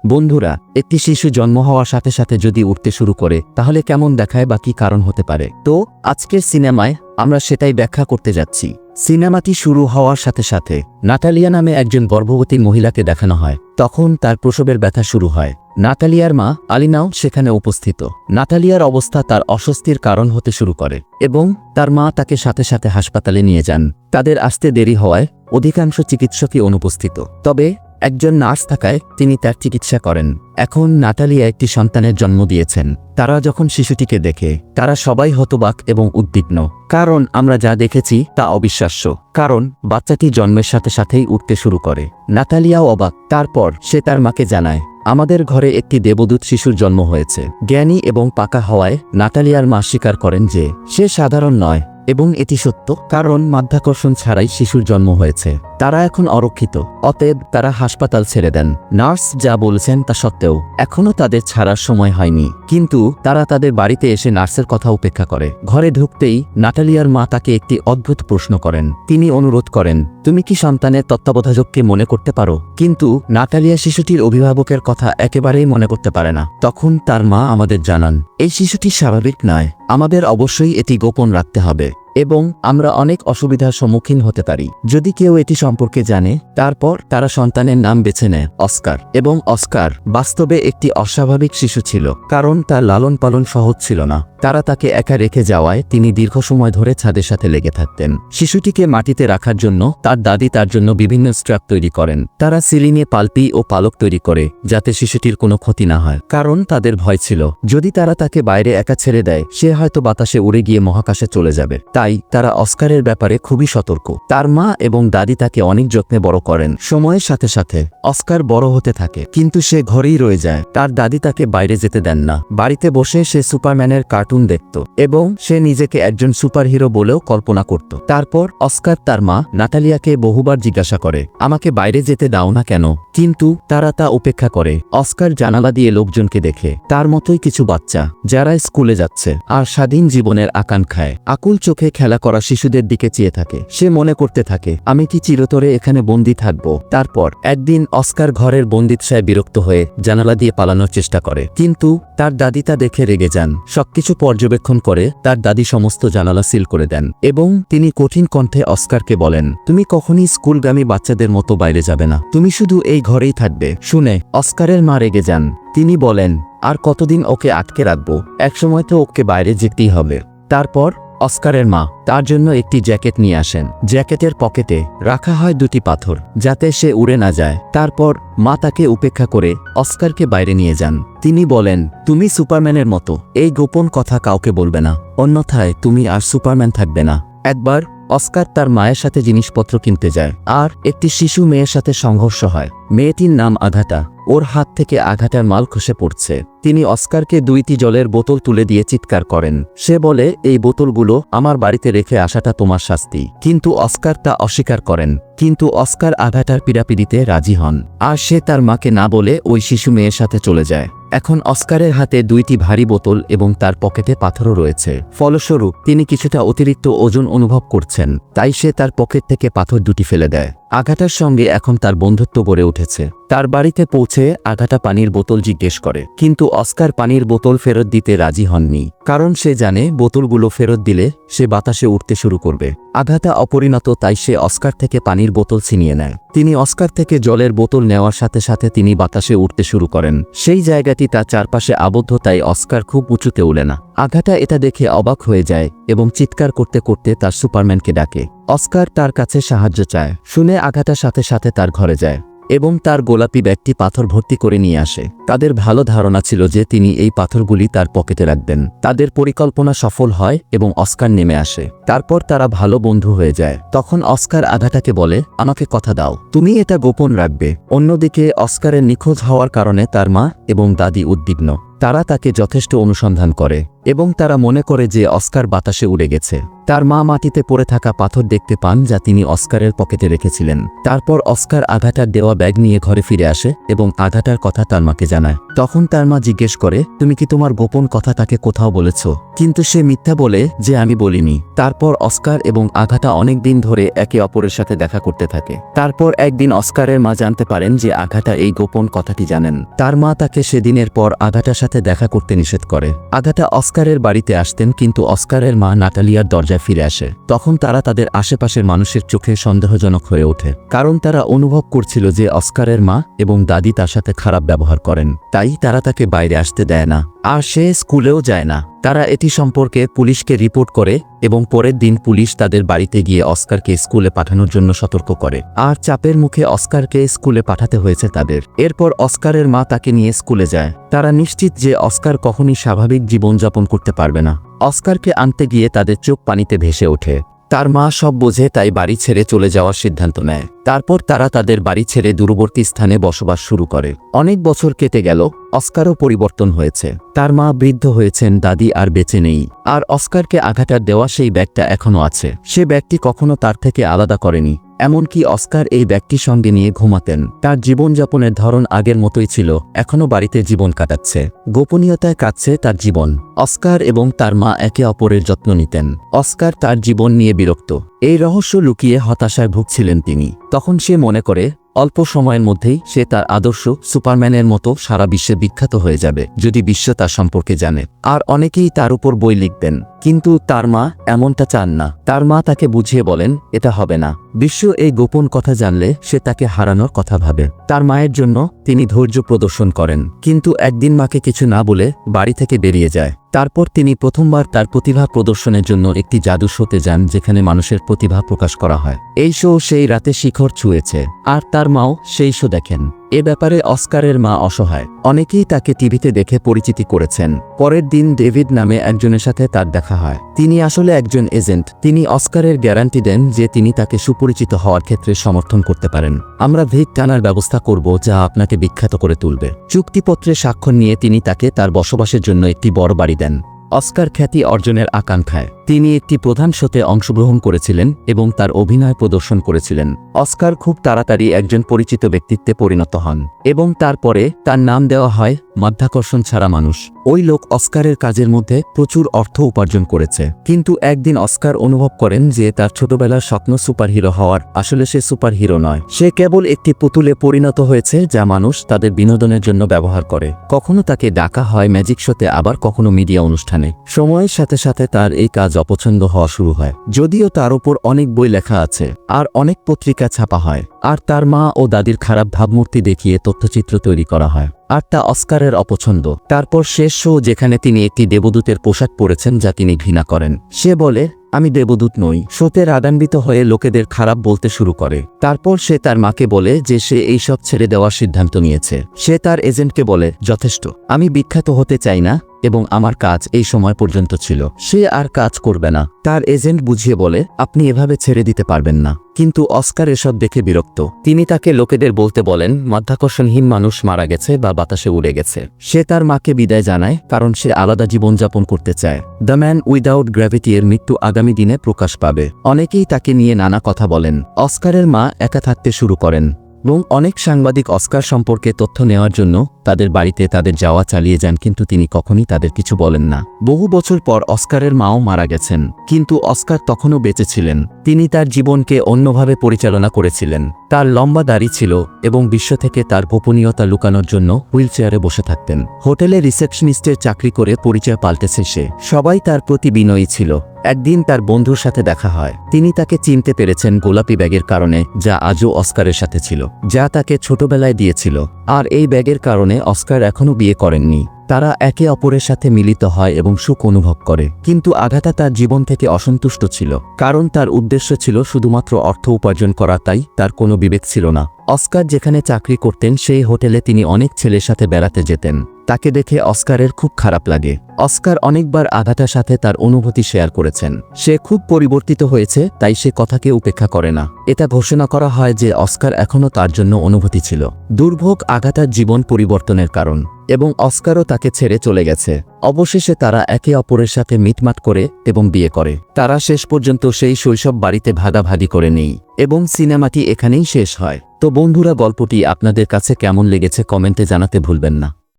বন্ধুরা, একটি শিশু জন্ম হওয়ার সাথে সাথে যদি উঠতে শুরু করে তাহলে কেমন দেখায় বা কি কারণ হতে পারে? তো আজকের সিনেমায় আমরা সেটাই ব্যাখ্যা করতে যাচ্ছি। সিনেমাটি শুরু হওয়ার সাথে সাথে নাতালিয়া নামে একজন গর্ভবতী মহিলাকে দেখানো হয়। তখন তার প্রসবের ব্যথা শুরু হয়। নাতালিয়ার মা আলিনাও সেখানে উপস্থিত। নাতালিয়ার অবস্থা তার অস্বস্তির কারণ হতে শুরু করে এবং তার মা তাকে সাথে সাথে হাসপাতালে নিয়ে যান। তাদের আসতে দেরি হওয়ায় অধিকাংশ চিকিৎসকই অনুপস্থিত। তবে একজন নার্স থাকায় তিনি তার চিকিৎসা করেন। এখন নাতালিয়া একটি সন্তানের জন্ম দিয়েছেন। তারা যখন শিশুটিকে দেখে তারা সবাই হতবাক এবং উদ্বিগ্ন, কারণ আমরা যা দেখেছি তা অবিশ্বাস্য। কারণ বাচ্চাটি জন্মের সাথে সাথেই উঠতে শুরু করে। নাতালিয়াও অবাক। তারপর সে তার মাকে জানায়, আমাদের ঘরে একটি দেবদূত শিশুর জন্ম হয়েছে। জ্ঞানী এবং পাকা হওয়ায় নাতালিয়ার মা স্বীকার করেন যে সে সাধারণ নয় এবং এটি সত্য, কারণ মাধ্যাকর্ষণ ছাড়াই শিশুর জন্ম হয়েছে। তারা এখন অরক্ষিত, অতএব তারা হাসপাতাল ছেড়ে দেন। নার্স যা বলছেন তা সত্ত্বেও এখনও তাদের ছাড়ার সময় হয়নি। কিন্তু তারা তাদের বাড়িতে এসে নার্সের কথা উপেক্ষা করে। ঘরে ঢুকতেই নাতালিয়ার মা তাকে একটি অদ্ভুত প্রশ্ন করেন। তিনি অনুরোধ করেন, তুমি কি সন্তানের তত্ত্বাবধায়ককে মনে করতে পারো? কিন্তু নাতালিয়া শিশুটির অভিভাবকের কথা একেবারেই মনে করতে পারে না। তখন তার মা আমাদের জানান, এই শিশুটি স্বাভাবিক নয়, আমাদের অবশ্যই এটি গোপন রাখতে হবে এবং আমরা অনেক অসুবিধার সম্মুখীন হতে পারি যদি কেউ এটি সম্পর্কে জানে। তারপর তারা সন্তানের নাম বেছে নেয় অস্কার। এবং অস্কার বাস্তবে একটি অস্বাভাবিক শিশু ছিল, কারণ তার লালন পালন সহজ ছিল না। তারা তাকে একা রেখে যাওয়ায় তিনি দীর্ঘ সময় ধরে ছাদের সাথে লেগে থাকতেন। শিশুটিকে মাটিতে রাখার জন্য তার দাদি তার জন্য বিভিন্ন স্ট্র্যাপ তৈরি করেন। তারা সিলিংয়ে পালপি ও পালক তৈরি করে যাতে শিশুটির কোনো ক্ষতি না হয়, কারণ তাদের ভয় ছিল যদি তারা তাকে বাইরে একা ছেড়ে দেয় সে হয়তো বাতাসে উড়ে গিয়ে মহাকাশে চলে যাবে। তাই তারা অস্কারের ব্যাপারে খুবই সতর্ক। তার মা এবং দাদি তাকে অনেক যত্নে বড় করেন। সময়ের সাথে সাথে অস্কার বড় হতে থাকে, কিন্তু সে ঘরেই রয়ে যায়। তার দাদি তাকে বাইরে যেতে দেন না। বাড়িতে বসে সে সুপারম্যানের কার্টুন দেখত এবং সে নিজেকে একজন সুপারহিরো বলেও কল্পনা করত। তারপর অস্কার তার মা নাতালিয়াকে বহুবার জিজ্ঞাসা করে, আমাকে বাইরে যেতে দাও না কেন? কিন্তু তারা তা উপেক্ষা করে। অস্কার জানালা দিয়ে লোকজনকে দেখে, তার মতোই কিছু বাচ্চা যারা স্কুলে যাচ্ছে আর স্বাধীন জীবনের আকাঙ্ক্ষায় আকুল চোখে খেলা করা শিশুদের দিকে চেয়ে থাকে। সে মনে করতে থাকে, আমি কি চিরতরে এখানে বন্দী থাকব? তারপর একদিন অস্কার ঘরের বন্দিদশায় বিরক্ত হয়ে জানালা দিয়ে পালানোর চেষ্টা করে, কিন্তু তার দাদি তা দেখে রেগে যান। সবকিছু পর্যবেক্ষণ করে তার দাদি সমস্ত জানালা সিল করে দেন এবং তিনি কঠিন কণ্ঠে অস্কারকে বলেন, তুমি কখনই স্কুলগামী বাচ্চাদের মতো বাইরে যাবে না, তুমি শুধু এই ঘরেই থাকবে। শুনে অস্কারের মা রেগে যান। তিনি বলেন, আর কতদিন ওকে আটকে রাখবো? একসময় তো ওকে বাইরে যেতেই হবে। তারপর অস্কারের মা তার জন্য একটি জ্যাকেট নিয়ে আসেন। জ্যাকেটের পকেটে রাখা হয় দুটি পাথর যাতে সে উড়ে না যায়। তারপর মা তাকে উপেক্ষা করে অস্কারকে বাইরে নিয়ে যান। তিনি বলেন, তুমি সুপারম্যানের মতো এই গোপন কথা কাউকে বলবে না, অন্যথায় তুমি আর সুপারম্যান থাকবে না। একবার অস্কার তার মায়ের সাথে জিনিসপত্র কিনতে যায় আর একটি শিশু মেয়ের সাথে সংঘর্ষ হয়। মেয়েটির নাম আঘাটা। ওর হাত থেকে আঘাটার মাল খসে পড়ছে। তিনি অস্কারকে দুইটি জলের বোতল তুলে দিয়ে চিৎকার করেন। সে বলে, এই বোতলগুলো আমার বাড়িতে রেখে আসাটা তোমার শাস্তি। কিন্তু অস্কার তা অস্বীকার করেন। কিন্তু অস্কার আঘাটার পীড়াপিড়িতে রাজি হন আর সে তার মাকে না বলে ওই শিশু মেয়ের সাথে চলে যায়। এখন অস্কারের হাতে দুইটি ভারী বোতল এবং তার পকেটে পাথরও রয়েছে। ফলস্বরূপ তিনি কিছুটা অতিরিক্ত ওজন অনুভব করছেন, তাই সে তার পকেট থেকে পাথর দুটি ফেলে দেয়। আঘাটার সঙ্গে এখন তার বন্ধুত্ব গড়ে উঠেছে। তার বাড়িতে পৌঁছে আঘাটা পানির বোতল জিজ্ঞেস করে, কিন্তু অস্কার পানির বোতল ফেরত দিতে রাজি হননি, কারণ সে জানে বোতলগুলো ফেরত দিলে সে বাতাসে উঠতে শুরু করবে। আঘাটা অপরিণত, তাই সে অস্কার থেকে পানির বোতল ছিনিয়ে নেয়। তিনি অস্কার থেকে জলের বোতল নেওয়ার সাথে সাথে তিনি বাতাসে উঠতে শুরু করেন। সেই জায়গাটি তার চারপাশে আবদ্ধ, তাই অস্কার খুব উঁচুতে উড়ে না। আঘাটা এটা দেখে অবাক হয়ে যায় এবং চিৎকার করতে করতে তার সুপারম্যানকে ডাকে। অস্কার তার কাছে সাহায্য চায়। শুনে আঘাটার সাথে সাথে তার ঘরে যায় এবং তার গোলাপি ব্যাগটি পাথর ভর্তি করে নিয়ে আসে। তাদের ভালো ধারণা ছিল যে তিনি এই পাথরগুলি তার পকেটে রাখবেন। তাদের পরিকল্পনা সফল হয় এবং অস্কার নেমে আসে। তারপর তারা ভালো বন্ধু হয়ে যায়। তখন অস্কার আঘাটাকে বলে, আমাকে কথা দাও, তুমি এটা গোপন রাখবে। অন্যদিকে অস্কারের নিখোঁজ হওয়ার কারণে তার মা এবং দাদি উদ্বিগ্ন। তারা তাকে যথেষ্ট অনুসন্ধান করে এবং তারা মনে করে যে অস্কার বাতাসে উড়ে গেছে। তার মা মাটিতে পড়ে থাকা পাথর দেখতে পান যা তিনি অস্কারের পকেটে রেখেছিলেন। তারপর অস্কার আঘাটার দেওয়া ব্যাগ নিয়ে ঘরে ফিরে আসে এবং আঘাটার কথা তার মাকে জানায়। তখন তার মা জিজ্ঞেস করে, তুমি কি তোমার গোপন কথা তাকে কোথাও বলেছ? কিন্তু সে মিথ্যা বলে যে আমি বলিনি। তারপর অস্কার এবং আঘাটা অনেক দিন ধরে একে অপরের সাথে দেখা করতে থাকে। তারপর একদিন অস্কারের মা জানতে পারেন যে আঘাটা এই গোপন কথাটি জানেন। তার মা তাকে সেদিনের পর আঘাটার সাথে দেখা করতে নিষেধ করে। আঘাটা অস্কারের বাড়িতে আসতেন, কিন্তু অস্কারের মা নাটালিয়ার দরজায় ফিরে আসে। তখন তারা তাদের আশেপাশের মানুষের চোখে সন্দেহজনক হয়ে ওঠে, কারণ তারা অনুভব করছিল যে অস্কারের মা এবং দাদি তার সাথে খারাপ ব্যবহার করেন। তাই তারা তাকে বাইরে আসতে দেয় না, আর সে স্কুলেও যায় না। তারা এটি সম্পর্কে পুলিশকে রিপোর্ট করে এবং পরের দিন পুলিশ তাদের বাড়িতে গিয়ে অস্কারকে স্কুলে পাঠানোর জন্য সতর্ক করে। আর চাপের মুখে অস্কারকে স্কুলে পাঠাতে হয়েছে তাদের। এরপর অস্কারের মা তাকে নিয়ে স্কুলে যায়। তারা নিশ্চিত যে অস্কার কখনই স্বাভাবিক জীবনযাপন করতে পারবে না। অস্কারকে আনতে গিয়ে তাদের চোখ পানিতে ভেসে ওঠে। তার মা সব বোঝে, তাই বাড়ি ছেড়ে চলে যাওয়ার সিদ্ধান্ত নেয়। তারপর তারা তাদের বাড়ি ছেড়ে দূরবর্তী স্থানে বসবাস শুরু করে। অনেক বছর কেটে গেল, অস্কারও পরিবর্তন হয়েছে। তার মা বৃদ্ধ হয়েছেন, দাদি আর বেঁচে নেই। আর অস্কারকে আঘাটার দেওয়া সেই ব্যাগটা এখনও আছে। সে ব্যাগটি কখনো তার থেকে আলাদা করেনি। এমনকি অস্কার এই ব্যাগটির সঙ্গে নিয়ে ঘুমাতেন। তার জীবনযাপনের ধরন আগের মতোই ছিল, এখনও বাড়িতে জীবন কাটাচ্ছে। গোপনীয়তায় কাটছে তার জীবন। অস্কার এবং তার মা একে অপরের যত্ন নিতেন। অস্কার তার জীবন নিয়ে বিরক্ত। এই রহস্য লুকিয়ে হতাশায় ভুগছিলেন তিনি। তখন সে মনে করে অল্প সময়ের মধ্যেই সে তার আদর্শ সুপারম্যানের মতো সারা বিশ্বে বিখ্যাত হয়ে যাবে যদি বিশ্ব তার সম্পর্কে জানে। আর অনেকেই তার উপর বই লিখবেন। কিন্তু তার মা এমনটা চান না। তার মা তাকে বুঝিয়ে বলেন, এটা হবে না। বিশ্ব এই গোপন কথা জানলে সে তাকে হারানোর কথা ভাবে। তার মায়ের জন্য তিনি ধৈর্য প্রদর্শন করেন, কিন্তু একদিন মাকে কিছু না বলে বাড়ি থেকে বেরিয়ে যায়। তারপর তিনি প্রথমবার তার প্রতিভা প্রদর্শনের জন্য একটি জাদু শোতে যান, যেখানে মানুষের প্রতিভা প্রকাশ করা হয়। এই শো সেই রাতে শিখর ছুঁয়েছে, আর তার মাও সেই শো দেখেন। এ ব্যাপারে অস্কারের মা অসহায়। অনেকেই তাকে টিভিতে দেখে পরিচিতি করেছেন। পরের দিন ডেভিড নামে একজনের সাথে তার দেখা হয়। তিনি আসলে একজন এজেন্ট। তিনি অস্কারের গ্যারান্টি দেন যে তিনি তাকে সুপরিচিত হওয়ার ক্ষেত্রে সমর্থন করতে পারেন। আমরা ভিড় টানার ব্যবস্থা করব যা আপনাকে বিখ্যাত করে তুলবে। চুক্তিপত্রে স্বাক্ষর নিয়ে তিনি তাকে তার বসবাসের জন্য একটি বড় বাড়ি দেন। অস্কার খ্যাতি অর্জনের আকাঙ্ক্ষায় তিনি একটি প্রধান শোতে অংশগ্রহণ করেছিলেন এবং তার অভিনয় প্রদর্শন করেছিলেন। অস্কার খুব তাড়াতাড়ি একজন পরিচিত ব্যক্তিত্বে পরিণত হন এবং তারপরে তার নাম দেওয়া হয় মাধ্যাকর্ষণ ছাড়া মানুষ। ওই লোক অস্কারের কাজের মধ্যে প্রচুর অর্থ উপার্জন করেছে। কিন্তু একদিন অস্কার অনুভব করেন যে তার ছোটবেলার স্বপ্ন সুপারহিরো হওয়ার, আসলে সে সুপারহিরো নয়। সে কেবল একটি পুতুলে পরিণত হয়েছে যা মানুষ তাদের বিনোদনের জন্য ব্যবহার করে। কখনো তাকে ডাকা হয় ম্যাজিক শোতে, আবার কখনো মিডিয়া অনুষ্ঠানে। সময়ের সাথে সাথে তার এই কাজ অপছন্দ হওয়া শুরু হয়। যদিও তার উপর অনেক বই লেখা আছে আর অনেক পত্রিকা ছাপা হয়, আর তার মা ও দাদির খারাপ ভাবমূর্তি দেখিয়ে তথ্যচিত্র তৈরি করা হয়, আর তা অস্কারের অপছন্দ। তারপর শেষ শো, যেখানে তিনি একটি দেবদূতের পোশাক পরেছেন যা তিনি ঘৃণা করেন। সে বলে, আমি দেবদূত নই। শোতে রাগান্বিত হয়ে লোকেদের খারাপ বলতে শুরু করে। তারপর সে তার মাকে বলে যে সে এইসব ছেড়ে দেওয়ার সিদ্ধান্ত নিয়েছে। সে তার এজেন্টকে বলে, যথেষ্ট, আমি বিখ্যাত হতে চাই না এবং আমার কাজ এই সময় পর্যন্ত ছিল। সে আর কাজ করবে না। তার এজেন্ট বুঝিয়ে বলে, আপনি এভাবে ছেড়ে দিতে পারবেন না। কিন্তু অস্কার এসব দেখে বিরক্ত। তিনি তাকে লোকেদের বলতে বলেন মাধ্যাকর্ষণহীন মানুষ মারা গেছে বা বাতাসে উড়ে গেছে। সে তার মাকে বিদায় জানায়, কারণ সে আলাদা জীবনযাপন করতে চায়। দ্য ম্যান উইদাউট গ্র্যাভিটি এর মৃত্যু আগামী দিনে প্রকাশ পাবে। অনেকেই তাকে নিয়ে নানা কথা বলেন। অস্কারের মা একা থাকতে শুরু করেন এবং অনেক সাংবাদিক অস্কার সম্পর্কে তথ্য নেওয়ার জন্য তাদের বাড়িতে তাদের যাওয়া চালিয়ে যান, কিন্তু তিনি কখনই তাদের কিছু বলেন না। বহু বছর পর অস্কারের মাও মারা গেছেন, কিন্তু অস্কার তখনও বেঁচে ছিলেন। তিনি তার জীবনকে অন্যভাবে পরিচালনা করেছিলেন। তার লম্বা দাড়ি ছিল এবং বিশ্ব থেকে তার গোপনীয়তা লুকানোর জন্য হুইলচেয়ারে বসে থাকতেন। হোটেলে রিসেপশনিস্টের চাকরি করে পরিচয় পাল্টেছে সে। সবাই তার প্রতি বিনয়ী ছিল। একদিন তার বন্ধুর সাথে দেখা হয়। তিনি তাকে চিনতে পেরেছেন গোলাপি ব্যাগের কারণে, যা আজও অস্কারের সাথে ছিল, যা তাকে ছোটবেলায় দিয়েছিল। আর এই ব্যাগের কারণে অস্কার এখনও বিয়ে করেননি। তারা একে অপরের সাথে মিলিত হয় এবং সুখ অনুভব করে। কিন্তু আঘাটা তার জীবন থেকে অসন্তুষ্ট ছিল, কারণ তার উদ্দেশ্য ছিল শুধুমাত্র অর্থ উপার্জন করা, তাই তার কোনো বিবেক ছিল না। অস্কার যেখানে চাকরি করতেন সেই হোটেলে তিনি অনেক ছেলের সাথে বেড়াতে যেতেন। তাকে দেখে অস্কারের খুব খারাপ লাগে। অস্কার অনেকবার আগাথার সাথে তার অনুভূতি শেয়ার করেছেন। সে খুব পরিবর্তিত হয়েছে, তাই সে কথাকে উপেক্ষা করে না। এটা ঘোষণা করা হয় যে অস্কার এখনও তার জন্য অনুভূতি ছিল। দুর্ভোগ আগাথার জীবন পরিবর্তনের কারণ, এবং অস্কারও তাকে ছেড়ে চলে গেছে। অবশেষে তারা একে অপরের সাথে মিটমাট করে এবং বিয়ে করে। তারা শেষ পর্যন্ত সেই শৈশব বাড়িতে ভাগাভাগি করে নেই এবং সিনেমাটি এখানেই শেষ হয়। তো বন্ধুরা, গল্পটি আপনাদের কাছে কেমন লেগেছে কমেন্টে জানাতে ভুলবেন না।